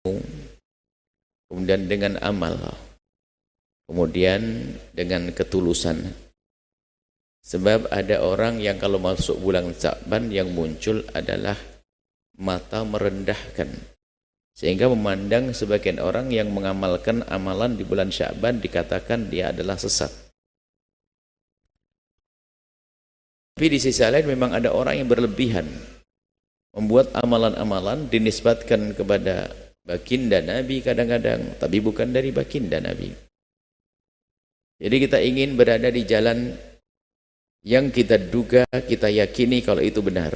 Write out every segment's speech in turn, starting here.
kemudian dengan amal, kemudian dengan ketulusan. Sebab ada orang yang kalau masuk bulan Sya'ban yang muncul adalah mata merendahkan, sehingga memandang sebagian orang yang mengamalkan amalan di bulan Sya'ban dikatakan dia adalah sesat. Tapi di sisi lain memang ada orang yang berlebihan, membuat amalan-amalan dinisbatkan kepada baginda Nabi kadang-kadang, tapi bukan dari baginda Nabi. Jadi kita ingin berada di jalan yang kita duga, kita yakini kalau itu benar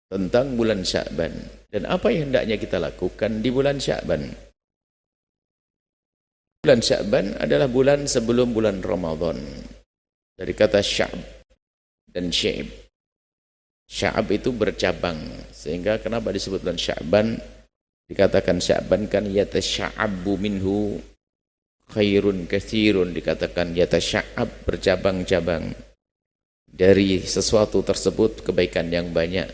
tentang bulan Sya'ban. Dan apa yang hendaknya kita lakukan di bulan Sya'ban? Bulan Sya'ban adalah bulan sebelum bulan Ramadan. Dari kata Sya'b dan Syi'ib. Sya'ab itu bercabang, sehingga kenapa disebut bulan Sya'ban? Dikatakan Sya'ban kan yatasya'abbu minhu khairun katsirun, dikatakan yatasya'ab, bercabang-cabang dari sesuatu tersebut kebaikan yang banyak.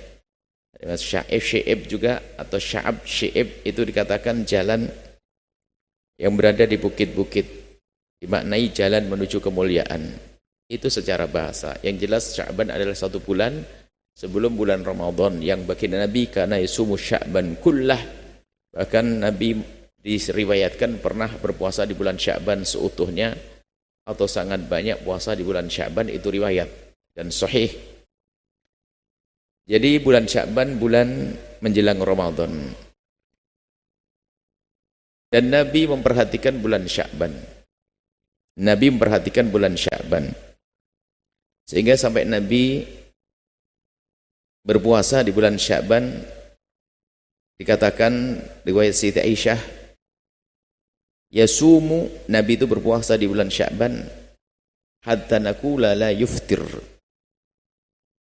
Sya'ib, Syi'ib juga, atau Sya'ab, Syi'ib itu dikatakan jalan yang berada di bukit-bukit, dimaknai jalan menuju kemuliaan. Itu secara bahasa. Yang jelas Sya'ban adalah satu bulan sebelum bulan Ramadan yang baginda Nabi kana yasumu Sya'ban kullah. Bahkan Nabi diriwayatkan pernah berpuasa di bulan Sya'ban seutuhnya atau sangat banyak puasa di bulan Sya'ban, itu riwayat dan sahih. Jadi bulan Sya'ban bulan menjelang Ramadan. Dan Nabi memperhatikan bulan Sya'ban. Nabi memperhatikan bulan Sya'ban. Sehingga sampai Nabi berpuasa di bulan Sya'ban, dikatakan riwayat Siti Aisyah, yasumu, Nabi itu berpuasa di bulan Sya'ban hatta naqula la yuftir.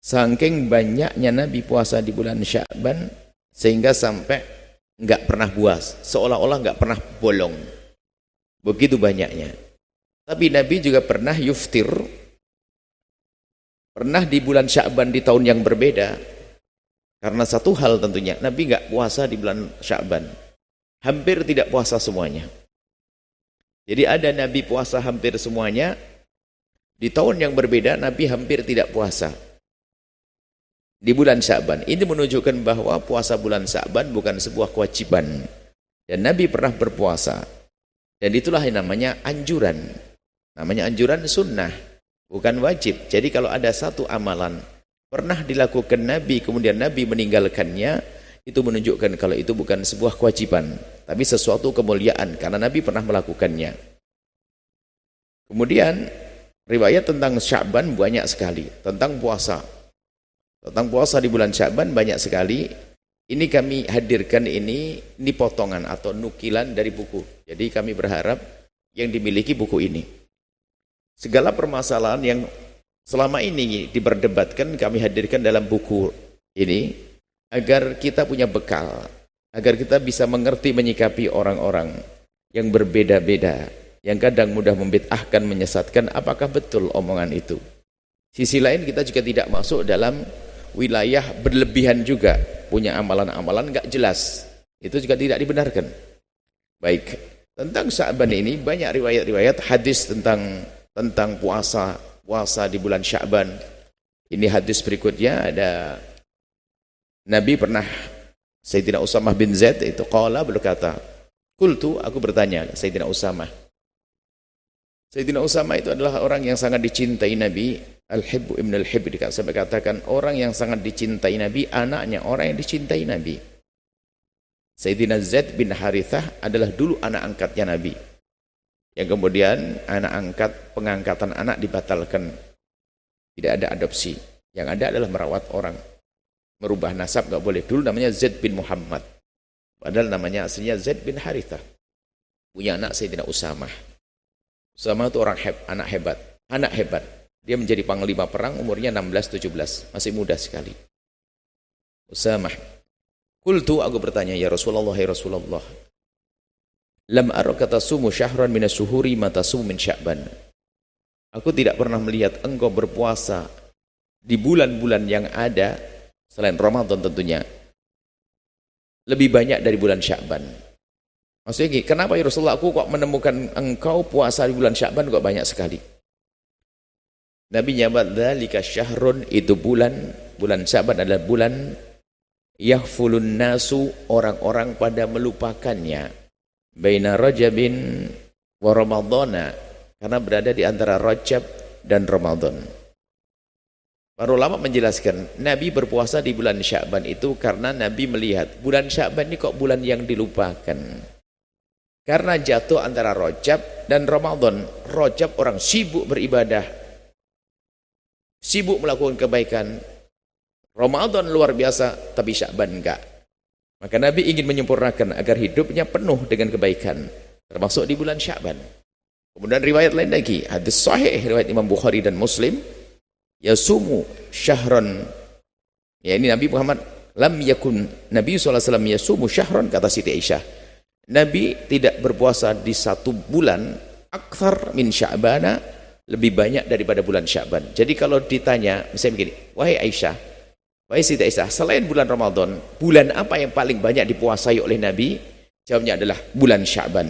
Saking banyaknya Nabi puasa di bulan Sya'ban sehingga sampai enggak pernah puas, seolah-olah enggak pernah bolong. Begitu banyaknya. Tapi Nabi juga pernah yuftir. Pernah di bulan Sya'ban di tahun yang berbeda. Karena satu hal tentunya, Nabi enggak puasa di bulan Sya'ban. Hampir tidak puasa semuanya. Jadi ada Nabi puasa hampir semuanya. Di tahun yang berbeda Nabi hampir tidak puasa di bulan Sya'ban. Ini menunjukkan bahwa puasa bulan Sya'ban bukan sebuah kewajiban. Dan Nabi pernah berpuasa. Dan itulah yang namanya anjuran. Namanya anjuran sunnah, bukan wajib. Jadi kalau ada satu amalan pernah dilakukan Nabi, kemudian Nabi meninggalkannya, itu menunjukkan kalau itu bukan sebuah kewajiban, tapi sesuatu kemuliaan, karena Nabi pernah melakukannya. Kemudian riwayat tentang Sya'ban banyak sekali, tentang puasa. Tentang puasa di bulan Sya'ban banyak sekali. Ini kami hadirkan ini potongan atau nukilan dari buku. Jadi kami berharap yang dimiliki buku ini, segala permasalahan yang selama ini diperdebatkan kami hadirkan dalam buku ini, agar kita punya bekal, agar kita bisa mengerti menyikapi orang-orang yang berbeda-beda, yang kadang mudah membid'ahkan, menyesatkan. Apakah betul omongan itu? Sisi lain kita juga tidak masuk dalam wilayah berlebihan juga, punya amalan-amalan enggak jelas, itu juga tidak dibenarkan. Baik, tentang Sya'ban ini banyak riwayat-riwayat hadis tentang puasa di bulan Sya'ban. Ini hadis berikutnya, ada Nabi pernah, Sayyidina Usamah bin Zaid itu qala, berkata, qultu, aku bertanya Sayyidina Usamah. Sayyidina Usamah itu adalah orang yang sangat dicintai Nabi, al-hibbu ibn al-hibb, sampai katakan orang yang sangat dicintai Nabi, anaknya orang yang dicintai Nabi. Sayyidina Zaid bin Harithah adalah dulu anak angkatnya Nabi, yang kemudian pengangkatan anak dibatalkan, tidak ada adopsi, yang ada adalah merawat orang, merubah nasab enggak boleh. Dulu namanya Zaid bin Muhammad, padahal namanya aslinya Zaid bin Harithah, punya anak Sayyidina Usamah. Usamah itu anak hebat. Dia menjadi panglima perang umurnya 16-17, masih muda sekali. Usamah. Qultu, aku bertanya, ya Rasulullah, lam araka tasumu syahran minas syuhuri ma tasumu min Sya'ban. Aku tidak pernah melihat engkau berpuasa di bulan-bulan yang ada selain Ramadan tentunya, lebih banyak dari bulan Sya'ban. Maksudnya gini, kenapa ya Rasulullah, aku kok menemukan engkau puasa di bulan Sya'ban kok banyak sekali? Nabi nyabat, dzalika syahrun, itu bulan Sya'ban adalah bulan yahfulun nasu, orang-orang pada melupakannya, baina Rajabin wa Ramadhana, karena berada di antara Rajab dan Ramadan. Para ulama menjelaskan, Nabi berpuasa di bulan Sya'ban itu karena Nabi melihat bulan Sya'ban ini kok bulan yang dilupakan. Karena jatuh antara Rajab dan Ramadan. Rajab orang sibuk beribadah, sibuk melakukan kebaikan. Ramadan luar biasa, tapi Sya'ban enggak. Maka Nabi ingin menyempurnakan agar hidupnya penuh dengan kebaikan, termasuk di bulan Sya'ban. Kemudian riwayat lain lagi, hadis sahih riwayat Imam Bukhari dan Muslim, yasumu syahron, ya ini Nabi Muhammad, lam yakun Nabi SAW yasumu syahron, kata Siti Aisyah, Nabi tidak berpuasa di satu bulan akthar min Sya'bana, lebih banyak daripada bulan Sya'ban. Jadi kalau ditanya misalnya begini, wahai Aisyah, wahai Siti Aisyah, selain bulan Ramadan, bulan apa yang paling banyak dipuasai oleh Nabi? Jawabnya adalah bulan Sya'ban.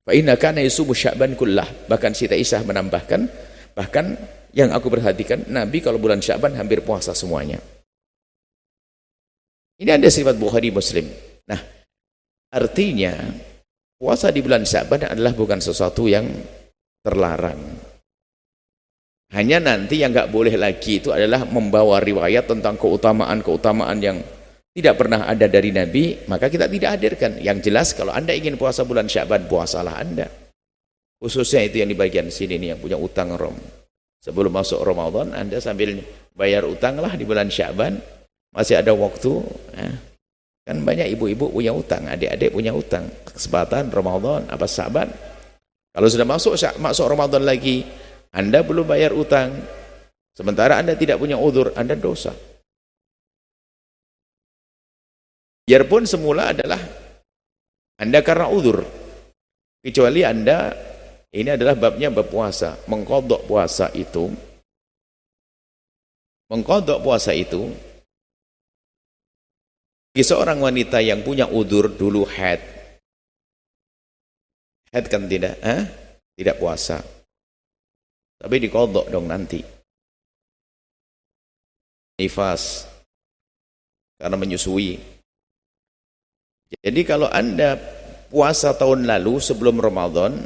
Fa inna kana yasumu Sya'ban kullah. Bahkan Siti Aisyah menambahkan, bahkan yang aku perhatikan, Nabi kalau bulan Sya'ban hampir puasa semuanya. Ini ada sifat Bukhari Muslim. Nah, artinya puasa di bulan Sya'ban adalah bukan sesuatu yang terlarang. Hanya nanti yang nggak boleh lagi itu adalah membawa riwayat tentang keutamaan-keutamaan yang tidak pernah ada dari Nabi, maka kita tidak hadirkan. Yang jelas kalau Anda ingin puasa bulan Sya'ban, puasalah Anda. Khususnya itu yang di bagian sini nih, yang punya utang rom. Sebelum masuk Ramadan, Anda sambil bayar utang lah di bulan Sya'ban, masih ada waktu. Nah, kan banyak ibu-ibu punya utang, adik-adik punya utang. Kesempatan Ramadan, apa Sya'ban. Kalau sudah masuk Ramadan lagi, Anda belum bayar utang, sementara Anda tidak punya udzur, Anda dosa. Biarpun semula adalah Anda karena udzur, kecuali Anda, ini adalah babnya bab puasa, mengqadha puasa itu, bagi seorang wanita yang punya udzur dulu haid kan tidak puasa, tapi diqadha dong nanti. Nifas karena menyusui. Jadi kalau Anda puasa tahun lalu sebelum Ramadan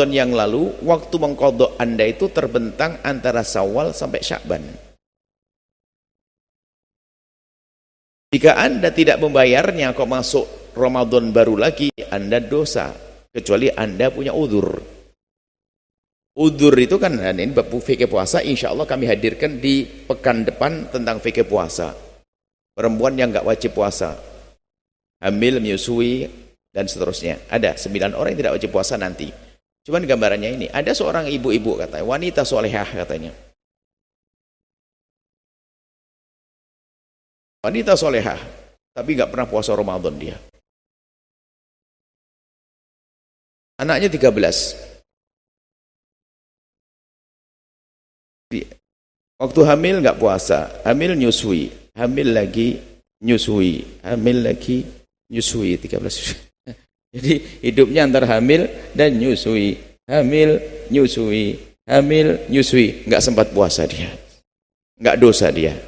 yang lalu, waktu mengqadha Anda itu terbentang antara Syawal sampai Sya'ban. Jika Anda tidak membayarnya kok masuk Ramadan baru lagi, Anda dosa, kecuali Anda punya udzur. Udzur itu kan, ini bab fikih puasa, insya Allah kami hadirkan di pekan depan tentang fikih puasa. Perempuan yang nggak wajib puasa, hamil, menyusui, dan seterusnya. Ada 9 orang yang tidak wajib puasa nanti. Cuman gambarannya ini, ada seorang ibu-ibu katanya, wanita solehah katanya. Wanita solehah, tapi nggak pernah puasa Ramadan dia. Anaknya 13. Waktu hamil nggak puasa, hamil nyusui, hamil lagi nyusui, hamil lagi nyusui, 13. Jadi hidupnya antara hamil dan nyusui, hamil nyusui, hamil nyusui, nggak sempat puasa dia, nggak dosa dia.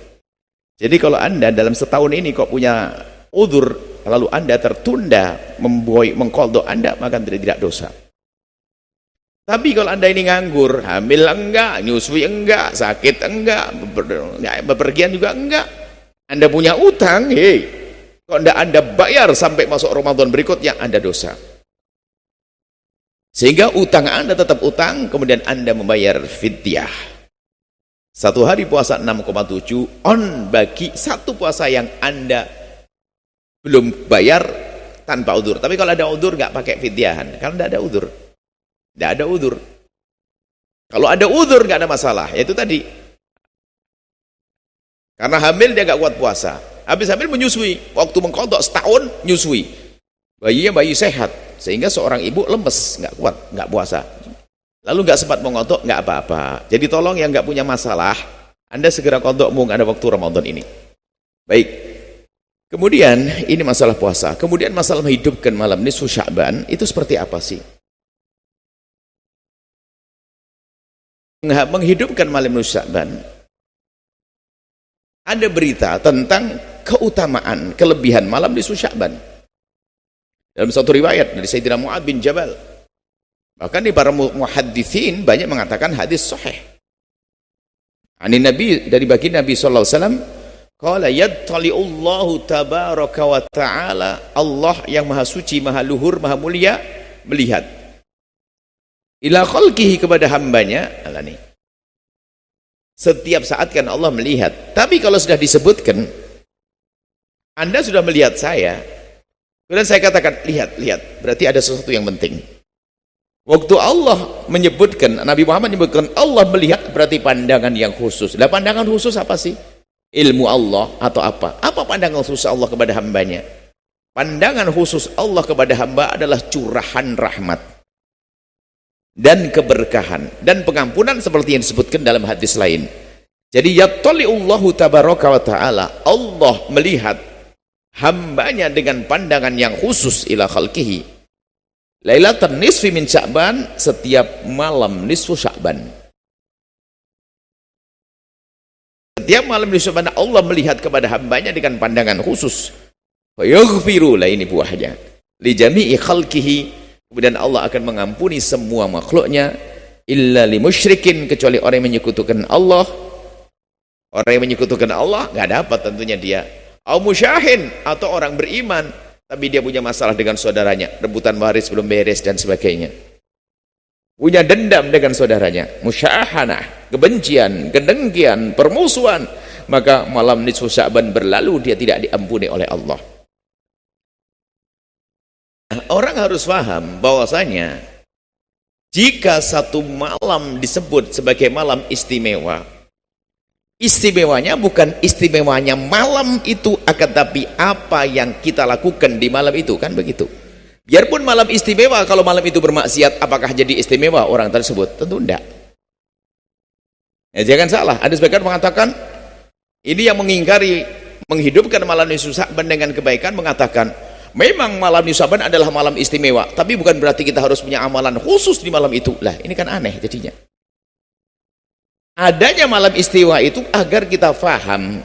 Jadi kalau Anda dalam setahun ini kok punya udzur, lalu Anda tertunda mengqadha Anda, maka tidak dosa. Tapi kalau Anda ini nganggur, hamil enggak, nyusui enggak, sakit enggak, bepergian juga enggak, Anda punya utang, kalau tidak Anda bayar sampai masuk Ramadan berikutnya, Anda dosa. Sehingga utang Anda tetap utang, kemudian Anda membayar fidyah. Satu hari puasa 6,7 on bagi satu puasa yang Anda belum bayar tanpa udzur. Tapi kalau ada udzur nggak pakai fidyahan. Kalau tidak ada udzur, tidak ada udzur. Kalau ada udzur nggak ada masalah. Yaitu tadi, karena hamil dia nggak kuat puasa. Habis hamil menyusui, waktu mengqadha setahun nyusui. Bayinya bayi sehat, sehingga seorang ibu lemes, nggak kuat, nggak puasa. Lalu nggak sempat mengqadha, nggak apa-apa. Jadi tolong yang nggak punya masalah, Anda segera qadha mumpung ada waktu Ramadan ini. Baik. Kemudian ini masalah puasa. Kemudian masalah menghidupkan malam nisfu Sya'ban itu seperti apa sih? Menghidupkan malam nisfu Sya'ban, ada berita tentang keutamaan, kelebihan malam nisfu Sya'ban. Dalam satu riwayat dari Sayyidina Mu'adz bin Jabal. Bahkan di para muhadditsin banyak mengatakan hadis sahih. Ani Nabi, dari baginda Nabi sallallahu alaihi wasallam, qala yattali'ullahu tabaraka wa ta'ala, Allah yang maha suci, maha luhur, maha mulia melihat ila khalqihi, kepada hambanya. Alani, setiap saat kan Allah melihat. Tapi kalau sudah disebutkan Anda sudah melihat saya, kemudian saya katakan lihat, berarti ada sesuatu yang penting. Waktu Allah menyebutkan, Nabi Muhammad menyebutkan Allah melihat, berarti pandangan yang khusus. Lah pandangan khusus apa sih? Ilmu Allah atau apa? Apa pandangan khusus Allah kepada hambanya? Pandangan khusus Allah kepada hamba adalah curahan rahmat dan keberkahan dan pengampunan seperti yang disebutkan dalam hadis lain. Jadi yattali'ullahu tabaraka wa ta'ala, Allah melihat hambanya dengan pandangan yang khusus ila khalqihi lailatan nisfi min Sya'ban, setiap malam nisfu Sya'ban. Setiap malam di Sya'ban Allah melihat kepada hambanya dengan pandangan khusus. Fa yaghfiru, lah ini buahnya, li jami'i khalqihi, kemudian Allah akan mengampuni semua makhluknya, illa li musyrikin, kecuali orang yang menyekutukan Allah. Orang yang menyekutukan Allah nggak dapat tentunya dia. Au musyahin, atau orang beriman tapi dia punya masalah dengan saudaranya, rebutan waris belum beres dan sebagainya, punya dendam dengan saudaranya, musyahanah, kebencian, kedengkian, permusuhan, maka malam nisfu Sya'ban berlalu, dia tidak diampuni oleh Allah. Orang harus paham bahwasanya jika satu malam disebut sebagai malam istimewa, istimewanya bukan istimewanya malam itu, akan tapi apa yang kita lakukan di malam itu, kan begitu. Biarpun malam istimewa, kalau malam itu bermaksiat, apakah jadi istimewa orang tersebut? Tentu tidak. Ya, jangan salah, ada sebagian mengatakan ini yang mengingkari menghidupkan malam nisfu Sya'ban dengan kebaikan, mengatakan memang malam nisfu Sya'ban adalah malam istimewa, tapi bukan berarti kita harus punya amalan khusus di malam itu. Lah ini kan aneh jadinya. Adanya malam istiwa itu agar kita faham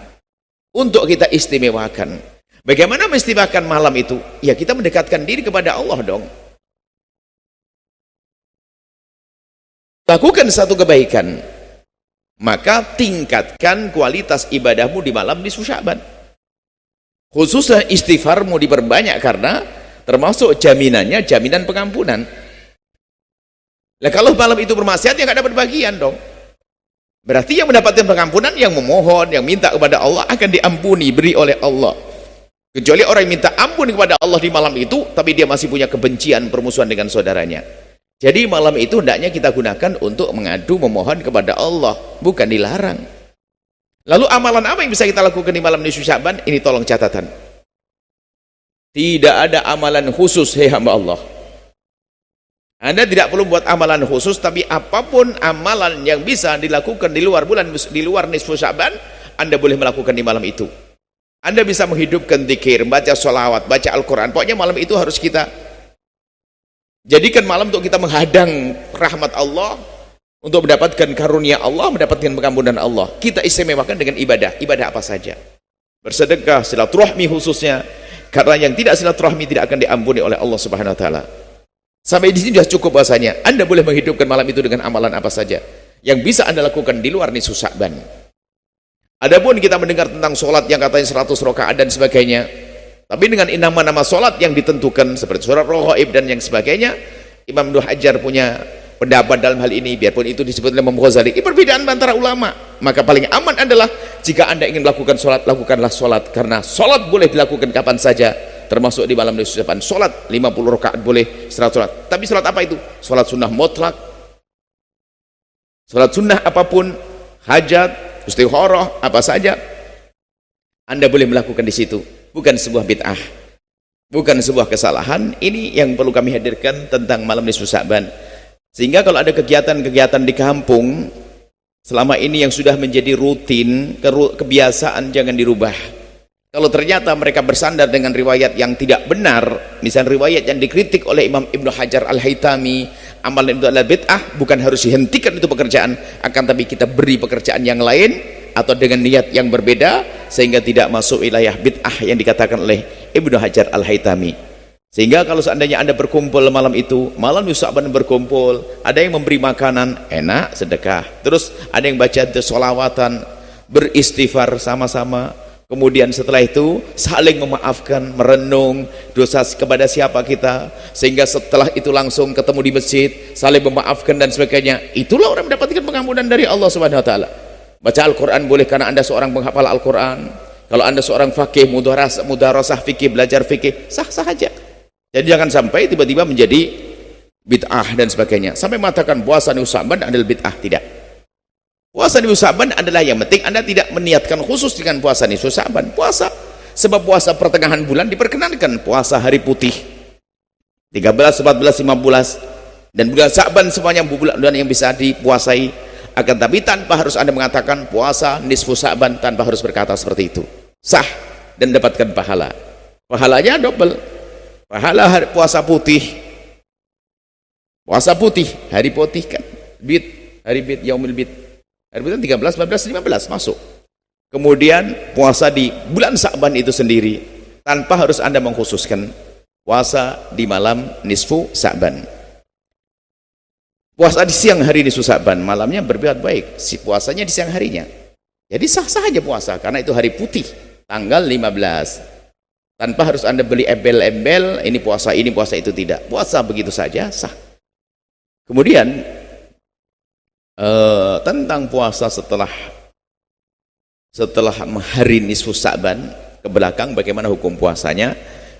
untuk kita istimewakan. Bagaimana mengistimewakan malam itu? Ya kita mendekatkan diri kepada Allah dong. Lakukan satu kebaikan, maka tingkatkan kualitas ibadahmu di malam nisfu Sya'ban. Khususnya istighfarmu diperbanyak, karena termasuk jaminannya jaminan pengampunan. Nah kalau malam itu bermaksiat, ya nggak dapat bagian dong. Berarti yang mendapatkan pengampunan yang memohon, yang minta kepada Allah akan diampuni, beri oleh Allah. Kecuali orang yang minta ampun kepada Allah di malam itu, tapi dia masih punya kebencian, permusuhan dengan saudaranya. Jadi malam itu hendaknya kita gunakan untuk mengadu, memohon kepada Allah, bukan dilarang. Lalu amalan apa yang bisa kita lakukan di malam nisfu Sya'ban? Ini tolong catatan. Tidak ada amalan khusus, hei hamba Allah. Anda tidak perlu buat amalan khusus, tapi apapun amalan yang bisa dilakukan di luar bulan, di luar nisfu Sya'ban, Anda boleh melakukan di malam itu. Anda bisa menghidupkan zikir, baca sholawat, baca Al-Quran. Pokoknya malam itu harus kita jadikan malam untuk kita menghadang rahmat Allah, untuk mendapatkan karunia Allah, mendapatkan pengampunan Allah. Kita istimewakan dengan ibadah. Ibadah apa saja? Bersedekah, silaturahmi khususnya, karena yang tidak silaturahmi tidak akan diampuni oleh Allah Subhanahu wa taala. Sampai di sini sudah cukup bahasanya. Anda boleh menghidupkan malam itu dengan amalan apa saja yang bisa Anda lakukan di luar nisfu Sya'ban. Adapun kita mendengar tentang sholat yang katanya 100 rakaat dan sebagainya, tapi dengan nama-nama sholat yang ditentukan seperti surat Raghaib dan yang sebagainya, Imam Ibnu Hajar punya pendapat dalam hal ini, biarpun itu disebut oleh Imam Ghazali. Ini perbedaan antara ulama. Maka paling aman adalah jika Anda ingin melakukan sholat, lakukanlah sholat, karena sholat boleh dilakukan kapan saja, termasuk di malam nisfu Sya'ban. Sholat 50 rakaat boleh, 100 sholat. Tapi sholat apa itu? Sholat sunnah mutlak, sholat sunnah apapun, hajat, istikharah, apa saja Anda boleh melakukan di situ. Bukan sebuah bid'ah, bukan sebuah kesalahan. Ini yang perlu kami hadirkan tentang malam nisfu Sya'ban. Sehingga kalau ada kegiatan-kegiatan di kampung selama ini yang sudah menjadi rutin, kebiasaan, jangan dirubah. Kalau ternyata mereka bersandar dengan riwayat yang tidak benar, misalnya riwayat yang dikritik oleh Imam Ibnu Hajar Al-Haytami, amalan itu adalah bid'ah, bukan harus dihentikan itu pekerjaan, akan tapi kita beri pekerjaan yang lain atau dengan niat yang berbeda sehingga tidak masuk wilayah bid'ah yang dikatakan oleh Ibnu Hajar Al-Haytami. Sehingga kalau seandainya Anda berkumpul malam itu, malam Sya'ban berkumpul, ada yang memberi makanan, enak, sedekah. Terus ada yang baca sholawatan, beristighfar sama-sama. Kemudian setelah itu saling memaafkan, merenung dosa kepada siapa kita, sehingga setelah itu langsung ketemu di masjid, saling memaafkan dan sebagainya. Itulah orang mendapatkan pengampunan dari Allah Subhanahu wa taala. Baca Al-Qur'an boleh karena Anda seorang penghafal Al-Qur'an. Kalau Anda seorang fakih, mudarasah fikih, belajar fikih, sah-sah aja. Jadi jangan sampai tiba-tiba menjadi bid'ah dan sebagainya. Sampai mengatakan puasa nisfu Sya'ban adalah bid'ah, tidak. Puasa nisfu Sya'ban adalah yang penting Anda tidak meniatkan khusus dengan puasa nisfu Sya'ban. Puasa, sebab puasa pertengahan bulan diperkenankan, puasa hari putih 13, 14, 15 dan bulan Sya'ban semuanya bulan yang bisa dipuasai. Akan tapi tanpa harus Anda mengatakan puasa nisfu Sya'ban, tanpa harus berkata seperti itu. Sah dan dapatkan pahala. Pahalanya double. Pahala hari puasa putih. Puasa putih, hari putih kan. Bid, hari bid, yaumil bid. Hari bulan 13, 14, 15 masuk. Kemudian puasa di bulan Sya'ban itu sendiri tanpa harus Anda mengkhususkan puasa di malam nisfu Sya'ban. Puasa di siang hari nisfu Sya'ban, malamnya berbuat baik, si puasanya di siang harinya. Jadi sah-sah aja puasa karena itu hari putih, tanggal 15. Tanpa harus Anda beli embel-embel ini puasa itu, tidak. Puasa begitu saja sah. Kemudian tentang puasa setelah hari nisfu Sya'ban ke belakang, bagaimana hukum puasanya?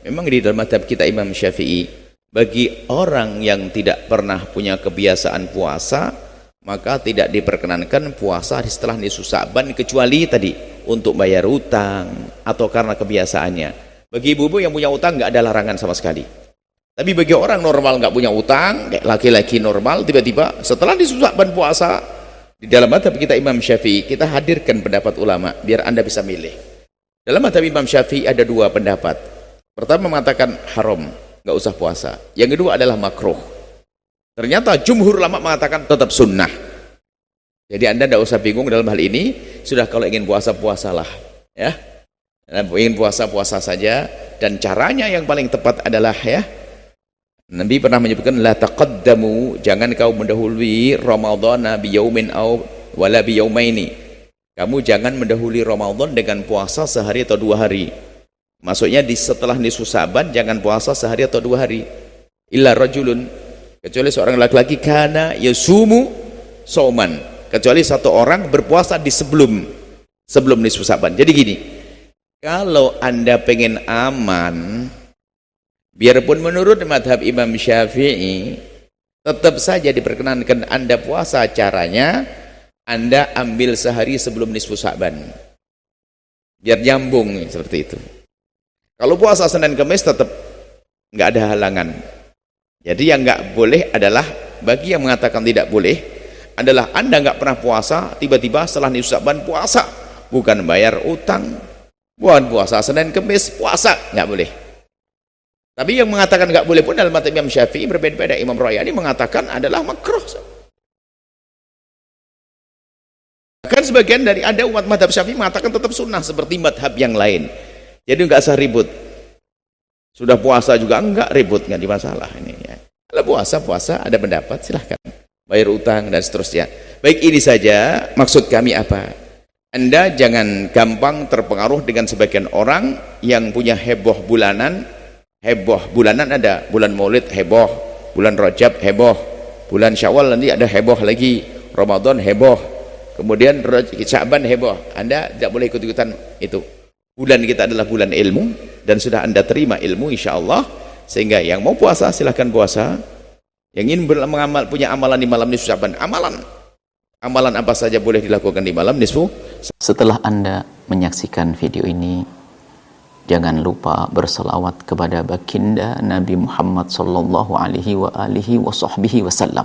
Memang di dalam mazhab kita Imam Syafi'i, bagi orang yang tidak pernah punya kebiasaan puasa, maka tidak diperkenankan puasa setelah nisfu Sya'ban, kecuali tadi untuk bayar utang atau karena kebiasaannya. Bagi ibu-ibu yang punya utang nggak ada larangan sama sekali. Tapi bagi orang normal nggak punya utang, kayak laki-laki normal, tiba-tiba setelah nisfu Sya'ban puasa, di dalam mazhab kita Imam Syafi'i, kita hadirkan pendapat ulama biar Anda bisa milih. Dalam mazhab Imam Syafi'i ada dua pendapat. Pertama mengatakan haram, nggak usah puasa. Yang kedua adalah makruh. Ternyata jumhur ulama mengatakan tetap sunnah. Jadi Anda tidak usah bingung dalam hal ini. Sudah, kalau ingin puasa, puasalah, ya. Ingin puasa, puasa saja. Dan caranya yang paling tepat adalah, ya, Nabi pernah menyebutkan la taqaddamu, jangan kau mendahului Ramadhana biyaumin aw wala biyaumaini. Kamu jangan mendahului Ramadan dengan puasa sehari atau 2 hari. Maksudnya di setelah nisfu Sya'ban jangan puasa sehari atau 2 hari. Illa rajulun, kecuali seorang laki-laki, kana yasumu sauman, kecuali satu orang berpuasa di sebelum nisfu Sya'ban. Jadi gini, kalau Anda pengen aman, biarpun menurut madhab Imam Syafi'i tetap saja diperkenankan Anda puasa, caranya Anda ambil sehari sebelum nisfu Sya'ban biar nyambung seperti itu. Kalau puasa Senin Kamis tetap nggak ada halangan. Jadi yang nggak boleh adalah, bagi yang mengatakan tidak boleh adalah Anda nggak pernah puasa, tiba-tiba setelah nisfu Sya'ban puasa, bukan bayar utang, bukan puasa Senin Kamis puasa, nggak boleh. Tapi yang mengatakan nggak boleh pun dalam mazhab Imam Syafi'i berbeda-beda. Imam Royani mengatakan adalah makruh. Bahkan sebagian dari ada umat mazhab Syafi'i mengatakan tetap sunnah seperti mazhab yang lain. Jadi nggak usah ribut. Sudah puasa juga enggak ribut, nggak di masalah ini. Ya. Kalau puasa ada pendapat, silahkan bayar utang dan seterusnya. Baik, ini saja maksud kami apa? Anda jangan gampang terpengaruh dengan sebagian orang yang punya heboh bulanan. Heboh bulanan ada, bulan Maulid heboh, bulan Rajab heboh, bulan Syawal nanti ada heboh lagi, Ramadan heboh, kemudian Sya'ban heboh. Anda tidak boleh ikut-ikutan itu. Bulan kita adalah bulan ilmu, dan sudah Anda terima ilmu insyaallah, sehingga yang mau puasa silahkan puasa. Yang ingin punya amalan di malam nisfu Sya'ban, amalan apa saja boleh dilakukan di malam nisfu. Setelah Anda menyaksikan video ini, jangan lupa berselawat kepada baginda Nabi Muhammad sallallahu alaihi wa alihi wa sahbihi wasallam.